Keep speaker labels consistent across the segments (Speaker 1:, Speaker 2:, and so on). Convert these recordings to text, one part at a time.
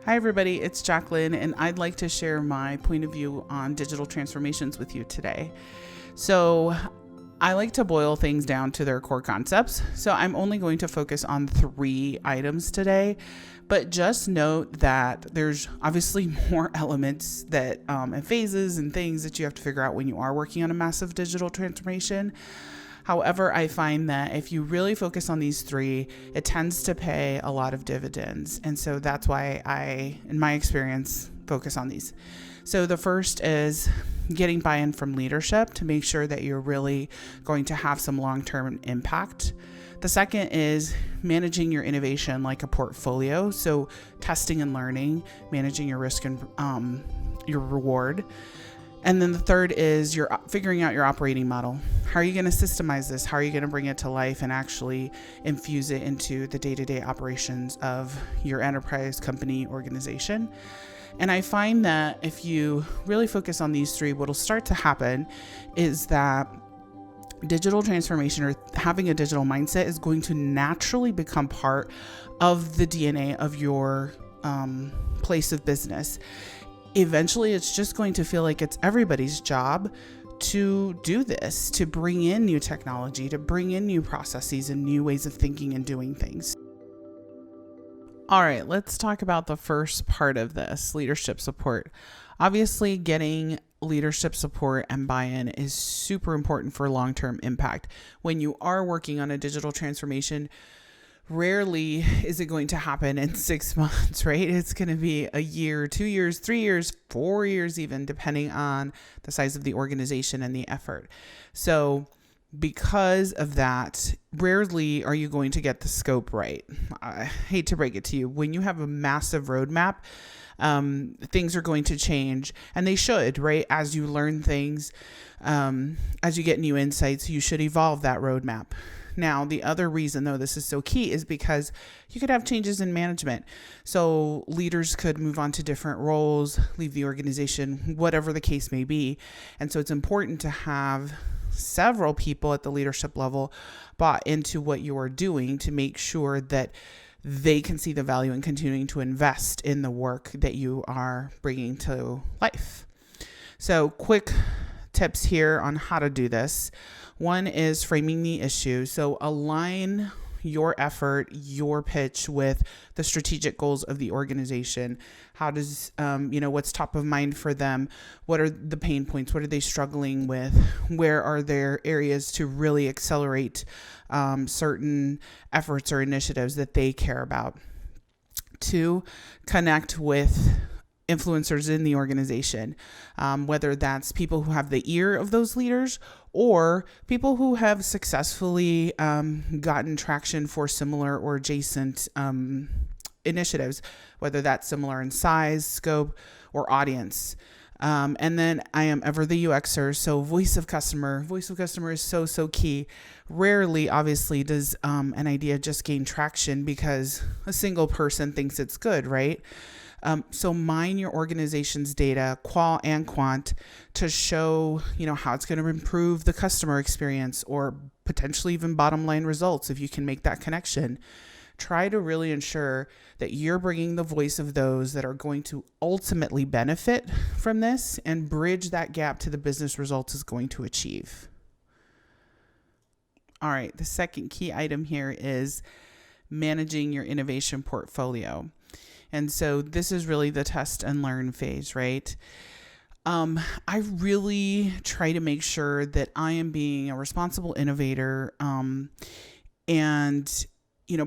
Speaker 1: Hi, everybody. It's Jacqueline, and I'd like to share my point of view on digital transformations with you today. So, I like to boil things down to their core concepts. So, I'm only going to focus on 3 items today, but just note that there's obviously more elements that and phases and things that you have to figure out when you are working on a massive digital transformation. However, I find that if you really focus on these 3, it tends to pay a lot of dividends. And so that's why I, in my experience, focus on these. So the first is getting buy-in from leadership to make sure that you're really going to have some long-term impact. The second is managing your innovation like a portfolio. So testing and learning, managing your risk and your reward. And then the third is you're figuring out your operating model. How are you going to systemize this? How are you going to bring it to life and actually infuse it into the day-to-day operations of your enterprise, company, organization? And I find that if you really focus on these 3, what will start to happen is that digital transformation or having a digital mindset is going to naturally become part of the DNA of your place of business. Eventually, it's just going to feel like it's everybody's job to do this, to bring in new technology, to bring in new processes and new ways of thinking and doing things. All right, let's talk about the first part of this, leadership support. Obviously, getting leadership support and buy-in is super important for long-term impact. When you are working on a digital transformation, rarely is it going to happen in 6 months, right? It's going to be a year, 2 years, 3 years, 4 years, even depending on the size of the organization and the effort. So because of that, rarely are you going to get the scope right. I hate to break it to you. When you have a massive roadmap, things are going to change, and they should, right? As you learn things, as you get new insights, you should evolve that roadmap. Now, the other reason, though, this is so key is because you could have changes in management. So leaders could move on to different roles, leave the organization, whatever the case may be. And so it's important to have several people at the leadership level bought into what you are doing to make sure that they can see the value in continuing to invest in the work that you are bringing to life. So quick tips here on how to do this. One is framing the issue. So align your effort, your pitch with the strategic goals of the organization. How does, what's top of mind for them? What are the pain points? What are they struggling with? Where are there areas to really accelerate certain efforts or initiatives that they care about? 2, connect with influencers in the organization, whether that's people who have the ear of those leaders or people who have successfully gotten traction for similar or adjacent initiatives, whether that's similar in size, scope, or audience. And then I am ever the UXer, so voice of customer. Voice of customer is so key. Rarely, obviously, does an idea just gain traction because a single person thinks it's good, right? So mine your organization's data, qual and quant, to show, how it's going to improve the customer experience or potentially even bottom line results if you can make that connection. Try to really ensure that you're bringing the voice of those that are going to ultimately benefit from this and bridge that gap to the business results is going to achieve. All right, the second key item here is managing your innovation portfolio. And so this is really the test and learn phase, right? I really try to make sure that I am being a responsible innovator and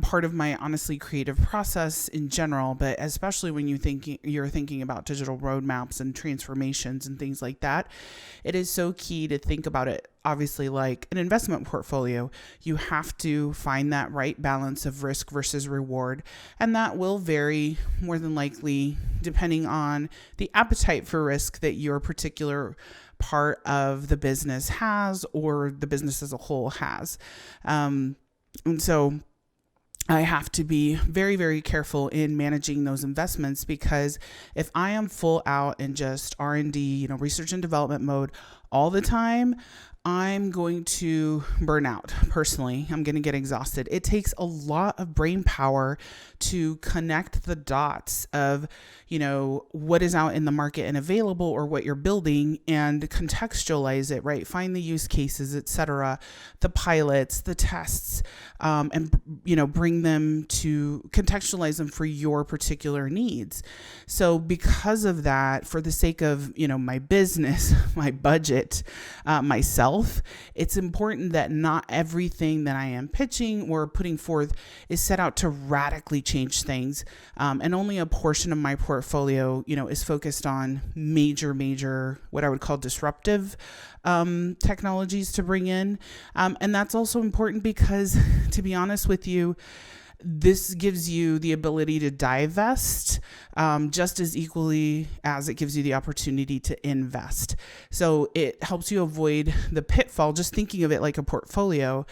Speaker 1: part of my honestly creative process in general, but especially when you're thinking about digital roadmaps and transformations and things like that, it is so key to think about it obviously like an investment portfolio. You have to find that right balance of risk versus reward, and that will vary more than likely depending on the appetite for risk that your particular part of the business has or the business as a whole has. And so I have to be very, very careful in managing those investments, because if I am full out in just R&D, research and development mode all the time, I'm going to burn out personally. I'm going to get exhausted. It takes a lot of brain power to connect the dots of, what is out in the market and available, or what you're building, and contextualize it, right? Find the use cases, etc., the pilots, the tests, and, bring them to contextualize them for your particular needs. So because of that, for the sake of, my business, my budget, myself, it's important that not everything that I am pitching or putting forth is set out to radically change things. And only a portion of my portfolio, is focused on major, what I would call disruptive technologies to bring in. And that's also important because, to be honest with you, this gives you the ability to divest just as equally as it gives you the opportunity to invest. So it helps you avoid the pitfall, just thinking of it like a portfolio,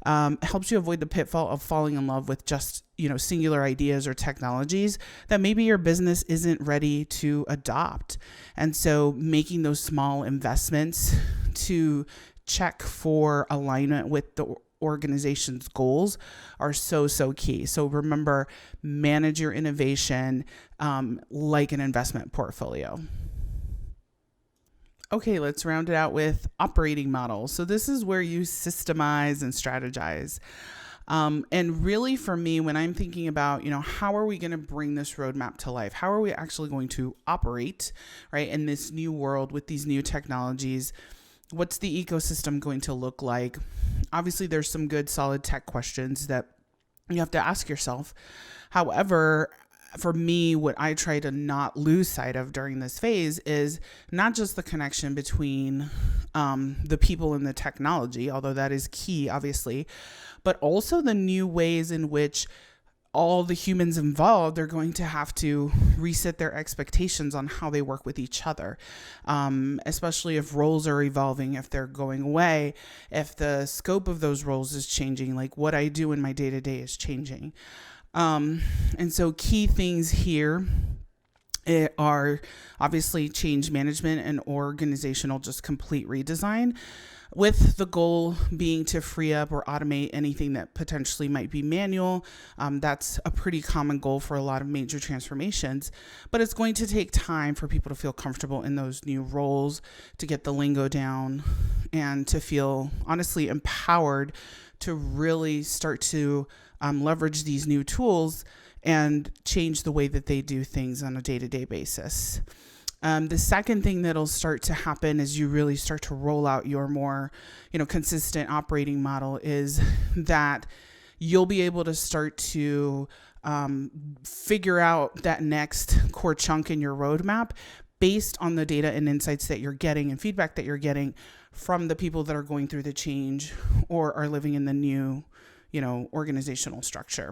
Speaker 1: helps you avoid the pitfall of falling in love with just, singular ideas or technologies that maybe your business isn't ready to adopt. And so making those small investments to check for alignment with the organization's goals are so key. So remember, manage your innovation like an investment portfolio. Okay, let's round it out with operating models. So this is where you systemize and strategize. And really for me, when I'm thinking about, how are we going to bring this roadmap to life? How are we actually going to operate, right, in this new world with these new technologies? What's the ecosystem going to look like? Obviously, there's some good, solid tech questions that you have to ask yourself. However, for me, what I try to not lose sight of during this phase is not just the connection between the people and the technology, although that is key, obviously, but also the new ways in which all the humans involved are going to have to reset their expectations on how they work with each other, especially if roles are evolving, if they're going away, if the scope of those roles is changing, like what I do in my day-to-day is changing. And so key things here are obviously change management and organizational just complete redesign, with the goal being to free up or automate anything that potentially might be manual. That's a pretty common goal for a lot of major transformations, but it's going to take time for people to feel comfortable in those new roles, to get the lingo down, and to feel honestly empowered to really start to leverage these new tools and change the way that they do things on a day-to-day basis. The second thing that'll start to happen as you really start to roll out your more, consistent operating model is that you'll be able to start to figure out that next core chunk in your roadmap based on the data and insights that you're getting and feedback that you're getting from the people that are going through the change or are living in the new, organizational structure.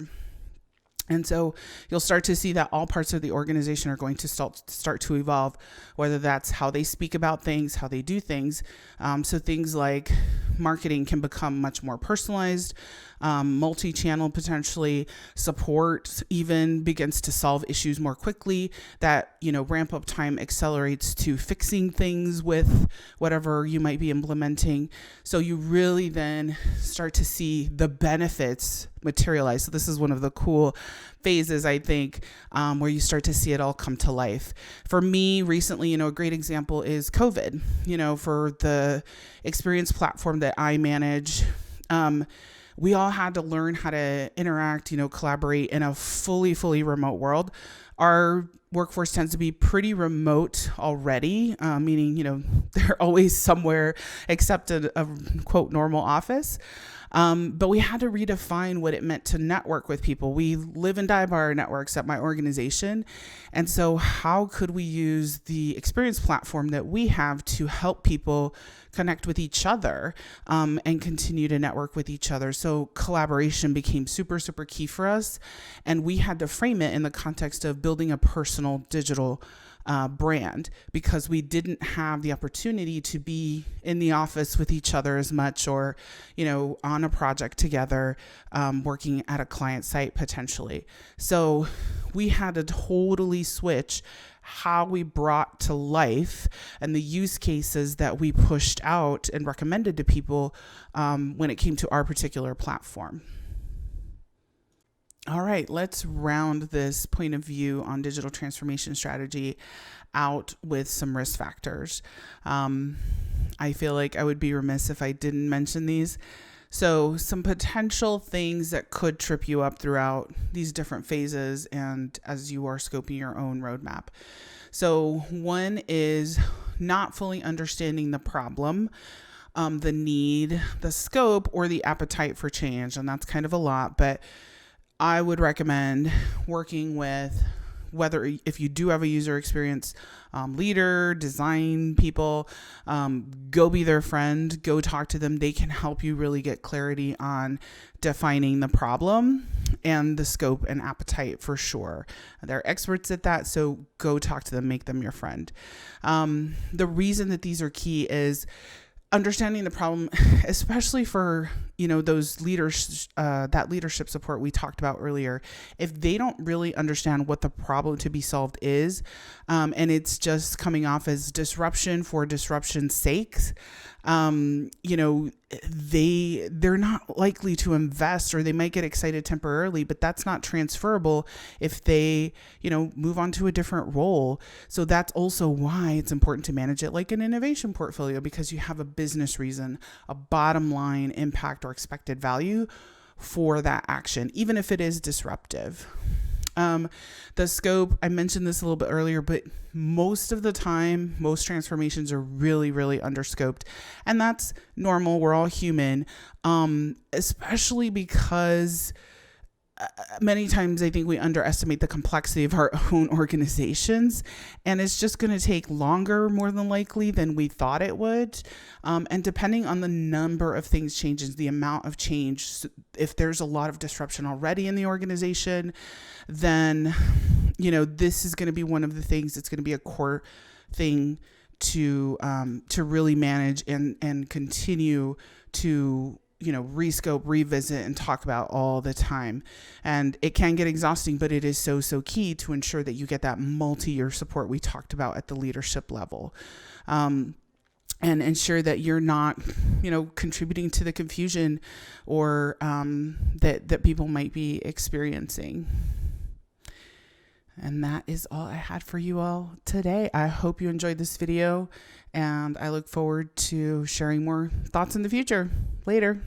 Speaker 1: And so you'll start to see that all parts of the organization are going to start to evolve, whether that's how they speak about things, how they do things. So things like marketing can become much more personalized, multi-channel potentially, support even begins to solve issues more quickly, that, ramp up time accelerates to fixing things with whatever you might be implementing. So you really then start to see the benefits materialize. So this is one of the cool phases, I think, where you start to see it all come to life. For me recently, a great example is COVID, for the experience platform that I manage. We all had to learn how to interact, collaborate in a fully remote world. Our workforce tends to be pretty remote already, meaning, they're always somewhere except a quote normal office. But we had to redefine what it meant to network with people. We live and die by our networks at my organization. And so how could we use the experience platform that we have to help people connect with each other and continue to network with each other? So collaboration became super key for us. And we had to frame it in the context of building a personal digital brand, because we didn't have the opportunity to be in the office with each other as much, or, on a project together, working at a client site potentially. So we had to totally switch how we brought to life and the use cases that we pushed out and recommended to people when it came to our particular platform. All right, let's round this point of view on digital transformation strategy out with some risk factors. I feel like I would be remiss if I didn't mention these. So some potential things that could trip you up throughout these different phases and as you are scoping your own roadmap. So one is not fully understanding the problem, the need, the scope, or the appetite for change. And that's kind of a lot, but I would recommend working with, whether if you do have a user experience leader, design people, go be their friend, go talk to them. They can help you really get clarity on defining the problem and the scope and appetite for sure. They're experts at that, so go talk to them, make them your friend. The reason that these are key is understanding the problem, especially for, those leaders, that leadership support we talked about earlier. If they don't really understand what the problem to be solved is, and it's just coming off as disruption for disruption's sake, they're not likely to invest, or they might get excited temporarily, but that's not transferable if they, move on to a different role. So that's also why it's important to manage it like an innovation portfolio, because you have a business reason, a bottom line impact or expected value for that action, even if it is disruptive. The scope, I mentioned this a little bit earlier, but most of the time, most transformations are really, really underscoped. And that's normal. We're all human, especially because many times I think we underestimate the complexity of our own organizations, and it's just going to take longer, more than likely, than we thought it would. And depending on the number of things changes, the amount of change, if there's a lot of disruption already in the organization, then, this is going to be one of the things that's going to be a core thing to really manage and continue to rescope, revisit, and talk about all the time. And it can get exhausting, but it is so key to ensure that you get that multi-year support we talked about at the leadership level. And ensure that you're not, contributing to the confusion or that people might be experiencing. And that is all I had for you all today. I hope you enjoyed this video, and I look forward to sharing more thoughts in the future. Later.